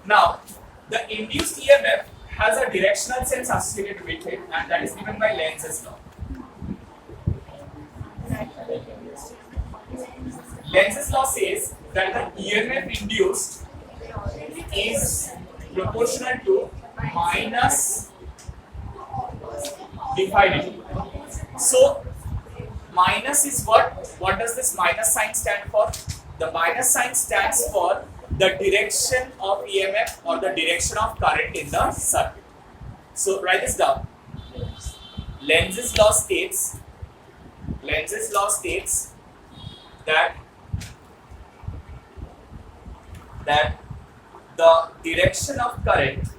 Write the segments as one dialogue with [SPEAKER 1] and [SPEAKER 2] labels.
[SPEAKER 1] Now, the induced EMF has a directional sense associated with it, and that is given by Lenz's law. Lenz's law says that the EMF induced is proportional to minus divided. So, minus is what? What does this minus sign stand for? The minus sign stands for the direction of EMF or the direction of current in the circuit. So, write this down. Lenz's law states that the direction of current,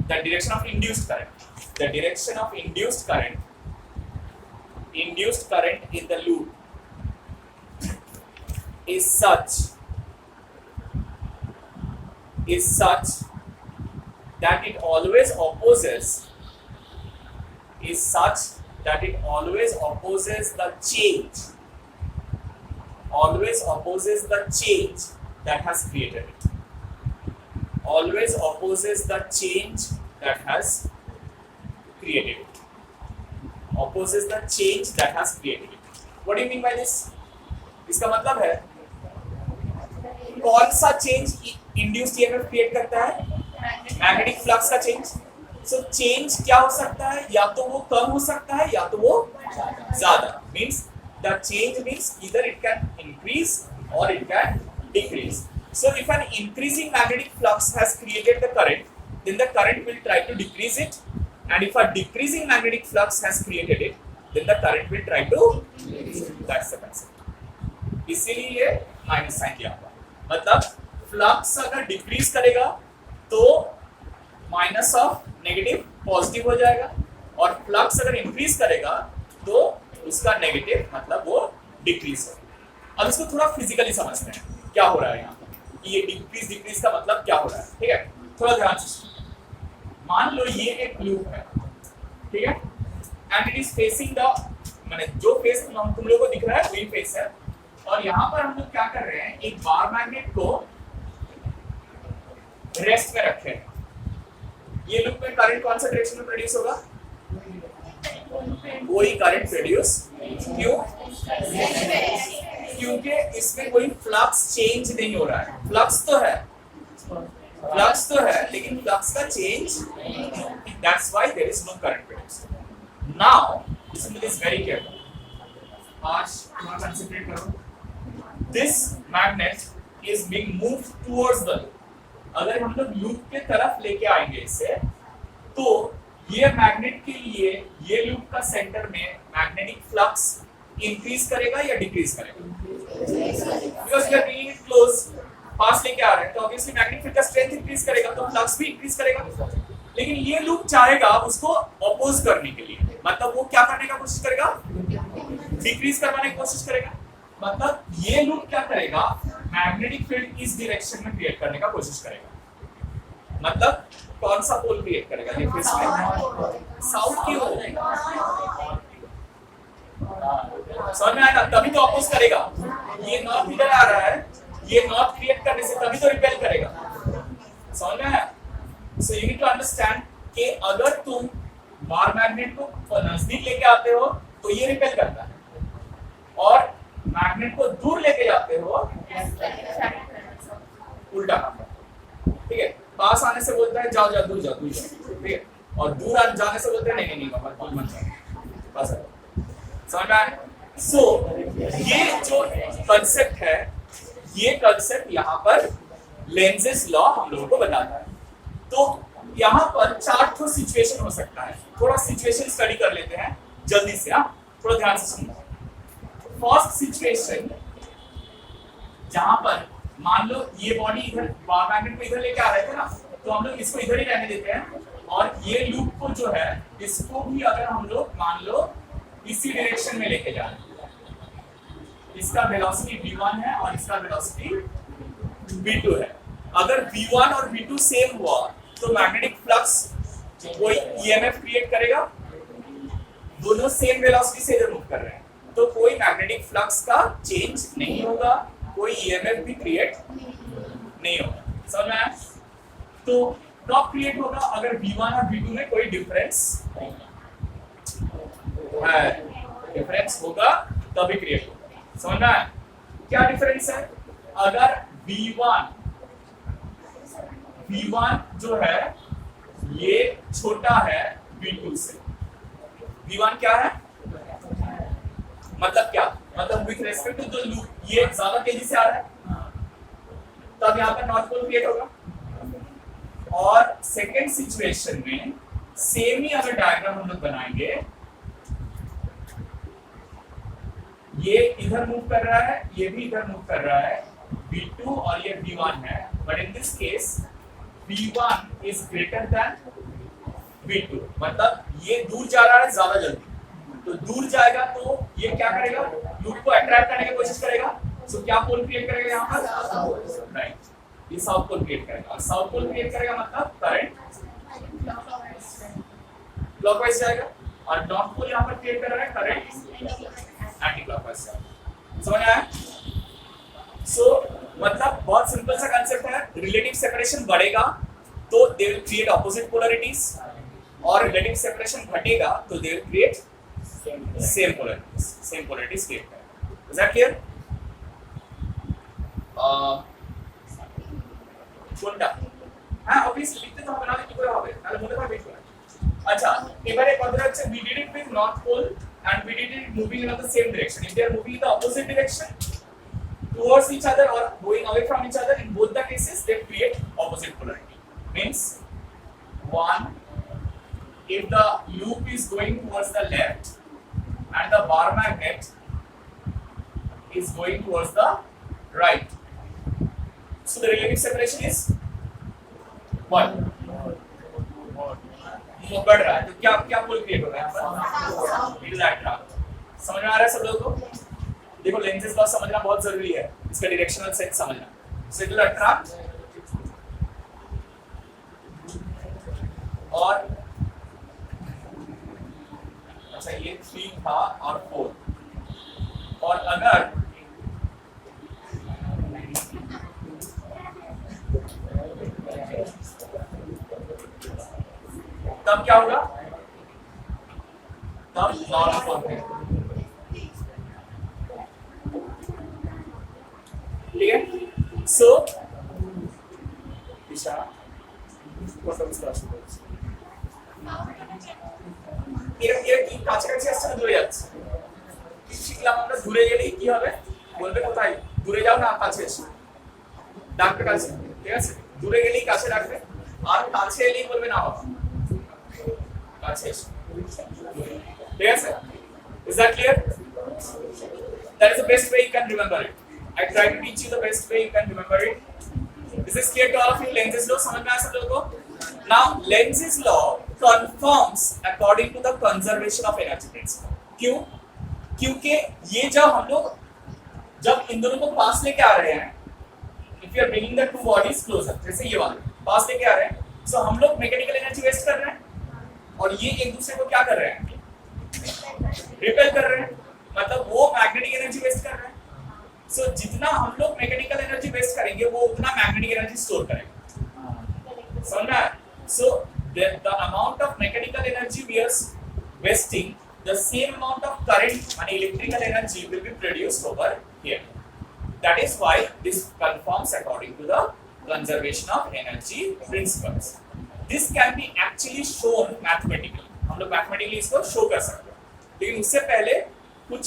[SPEAKER 1] the direction of induced current in the loop is such that it always opposes the change that has created it. Always opposes the change that has created it. Opposes the change that has created it. What do you mean by this? इसका मतलब है कौन सा change induced EMF create करता है? Magnetic flux का change. So change क्या हो सकता है? या तो वो कम हो सकता है या तो वो ज्यादा. Means the change means either it can increase or it can decrease. So if an increasing magnetic flux has created the current, then the current will try to decrease it, and if a decreasing magnetic flux has created it, then the current will try to decrease it. That's the concept. इसीलिए ये minus sign दिया हुआ. मतलब flux अगर decrease करेगा तो minus of negative positive हो जाएगा, और फ्लक्स अगर इंक्रीज करेगा तो उसका नेगेटिव मतलब वो डिक्रीज होगा. अब इसको थोड़ा फिजिकली समझते हैं क्या हो रहा है यहाँ पर. ये डिक्रीज का मतलब क्या हो रहा है. ठीक है, थोड़ा ध्यान से. मान लो ये एक लूप है, ठीक है, and it is facing the, माने जो फेस तुम लोगों को दिख रहा है वही फेस है, और यहाँ पर हम लोग क्या कर रहे हैं, एक बार मैग्नेट को रेस्ट में रखे हैं. ये लूप में करंट कौन सा डायरेक्शन में प्रोड्यूस होगा? वही करंट प्रोड्यूस. क्यों? क्योंकि इसमें कोई फ्लक्स चेंज नहीं हो रहा है. फ्लक्स तो है लेकिन फ्लक्स का change, that's why there is no current produce. Now listen to this very carefully. आज थोड़ा कंसंट्रेट करो. This magnet is being moved towards the loop. अगर हम लोग लूप के तरफ लेके आएंगे इसे, तो ये मैग्नेट के लिए ये लूप का सेंटर में मैग्नेटिक फ्लक्स इंक्रीज करेगा या डिक्रीज करेगा? Because we are bringing it close, पास लेके आ रहे हैं, तो ऑब्वियसली मैग्नेटिक फील्ड का स्ट्रेंथ इंक्रीज करेगा, तो फ्लक्स भी इंक्रीज करेगा. लेकिन ये लूप चाहेगा उसको अपोज करने के लिए, मतलब वो क्या करने का कोशिश करेगा? डिक्रीज करवाने की कोशिश करेगा. मतलब ये लूप क्या करेगा? मैग्नेटिक फील्ड इस डायरेक्शन में क्रिएट करने का कोशिश करेगा. मतलब कौन सा पोल क्रिएट करेगा? देखो इसमें साउथ की ओर. समझ में आया? तभी तो अपोज करेगा. ये नॉर्थ इधर आ रहा है, ये नॉर्थ क्रिएट करने से तभी तो रिपेल करेगा. समझ में आया? So you need to understand कि अगर तुम बार मैग्नेट को नजदीक लेके आते हो तो ये रिपेल करता है, और मैग्नेट को दूर लेके जाते हो उल्टा करता है. ठीक है, पास आने से बोलता है जाओ जाओ दूर जाओ दूर जाओ. ठीक है, और दूर जाने से बोलते हैं नहीं नहीं बाबा दूर मत जाओ. बस समझ में आया? सो ये जो कंसेप्ट है, ये कंसेप्ट यहाँ पर लेंजेस लॉ हम लोगों को बताता है. तो यहाँ पर 4 सिचुएशन हो सकता है. थोड़ा सिचुएशन स्टडी कर लेते हैं जल्दी से. थोड़ा ध्यान से सुनो. फर्स्ट सिचुएशन, जहां पर मान लो ये बॉडी इधर बार मैग्नेट को इधर लेके आ रहे थे ना, तो हम लोग इसको इधर ही रहने देते हैं, और ये लूप को जो है इसको भी अगर हम लोग मान लो इसी डायरेक्शन में लेके जा रहे हैं. इसका वेलोसिटी v1 है और इसका वेलोसिटी v2 है. अगर v1 और v2 सेम हुआ तो मैग्नेटिक फ्लक्स कोई ईएमएफ क्रिएट करेगा. दोनों सेम वेलोसिटी से इधर मूव कर रहे हैं तो कोई मैग्नेटिक फ्लक्स का चेंज नहीं होगा. कोई ईएमएफ भी क्रिएट नहीं होगा। समझ में आया? तो कब क्रिएट होगा? अगर V1 और V2 में कोई डिफरेंस है, डिफरेंस होगा तभी क्रिएट होगा। समझ में आया? क्या डिफरेंस है? अगर V1 जो है ये छोटा है V2 से। V1 क्या है? मतलब क्या? मतलब with respect to the loop ये ज्यादा तेजी से आ रहा है, तब यहाँ पर नॉर्थ पोल क्रिएट होगा। और सेकेंड सिचुएशन में सेम ही अगर डायग्राम हम लोग बनाएंगे, ये इधर मूव कर रहा है, ये भी इधर मूव कर रहा है, V2 और ये V1 है, but in this case V1 is greater than V2, मतलब ये दूर जा रहा है ज्यादा जल्दी, तो दूर जाएगा तो ये क्या करेगा? लूप को अट्रैक्ट करने की कोशिश करेगा। सो क्या पोल क्रिएट करेगा यहाँ पर? राइट, ये साउथ पोल क्रिएट करेगा। और साउथ पोल क्रिएट करेगा मतलब करंट क्लॉकवाइज जाएगा, और नॉर्थ पोल यहाँ पर क्रिएट कर रहा है करंट एंटी क्लॉकवाइज जाएगा। समझ आया? सो मतलब बहुत सिंपल सा कांसेप्ट है। रिलेटिव सेपरेशन बढ़ेगा तो they will create opposite polarities, और रिलेटिव सेपरेशन घटेगा तो they will create same polarities create करेगा। Is that clear? কোনটা? হ্যাঁ obviously লিখতে তো হবে, না কি করে হবে? তাহলে মনে করে বের করা। আচ্ছা, এবারে কথা হচ্ছে we did it with north pole and we did it moving in the same direction. If they are moving in the opposite direction towards each other or going away from each other, in both the cases they create opposite polarity. Means one, if the loop is going towards the left and the bar magnet is going towards the right, so the relative separation is what? बढ़ रहा है, तो क्या क्या पोल create हो रहा है यहाँ पर? It is attract. समझ में आ रहा है सब लोगों को? देखो लेंसेज लॉ समझना बहुत जरूरी है, इसका डायरेक्शनल सेंस समझना। सो इट विल अट्रैक्ट और अच्छा ये 3 था और 4, और अगर तब क्या होगा? तब नॉर्थ पोल ठीक है। सो दिशा এরকম কাছাকাছি আসছে না দূরে যাচ্ছে? শিখলাম আমরা দূরে গেলে কি হবে? বলবে কোথায়? দূরে যাও না, কাছে এসো, ডাকবে কাছে। ঠিক আছে, দূরে গেলেই কাছে ডাকবে, আর কাছে এলেই বলবে না বাবা কাছে এসো। ঠিক আছে? Is that clear? That is the best way you can remember it. I try to teach you the best way you can remember it. Is this clear to all of you? Lenz's law समझ में आया सब लोगों को? Now Lenz's law confirms according to the conservation of energy principle. क्यों? क्योंकि ये जब हम लोग इन दोनों को पास लेके आ रहे हैं, if you are bringing the two bodies closer, जैसे ये वाले पास लेके आ रहे हैं, so हम लोग मैकेनिकल एनर्जी वेस्ट कर रहे हैं, और ये एक दूसरे को क्या कर रहे हैं? रिपेल कर रहे हैं, मतलब वो मैग्नेटिक एनर्जी वेस्ट कर रहे हैं। सो जितना हम लोग मैकेनिकल एनर्जी वेस्ट करेंगे वो उतना मैग्नेटिक एनर्जी स्टोर करेगा। समझना? सो the amount of mechanical energy we are wasting, the same amount of current and electrical energy will be produced over here. That is why this conforms according to the conservation of energy principles. This can be actually shown mathematically. हम लोग mathematically इसको show कर सकते हैं, लेकिन उससे पहले कुछ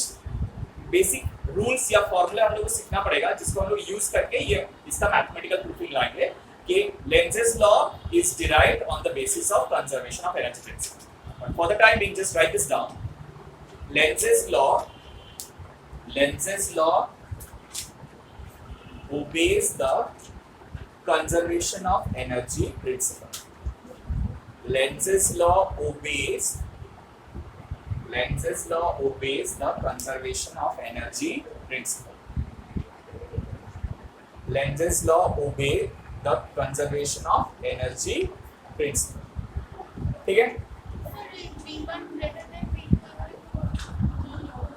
[SPEAKER 1] बेसिक रूल्स या फॉर्मूला हम लोग को सीखना पड़ेगा, जिसको हम लोग यूज करके ये इसका मैथमेटिकल प्रूफिंग लाएंगे कि Lenz's law is derived on the basis of conservation of energy principle. But for the time being, just write this down. Lenz's law obeys the conservation of energy principle. Lenz's law obeys the conservation of energy principle. Lenz's law obeys the conservation of energy principle. ठीक है?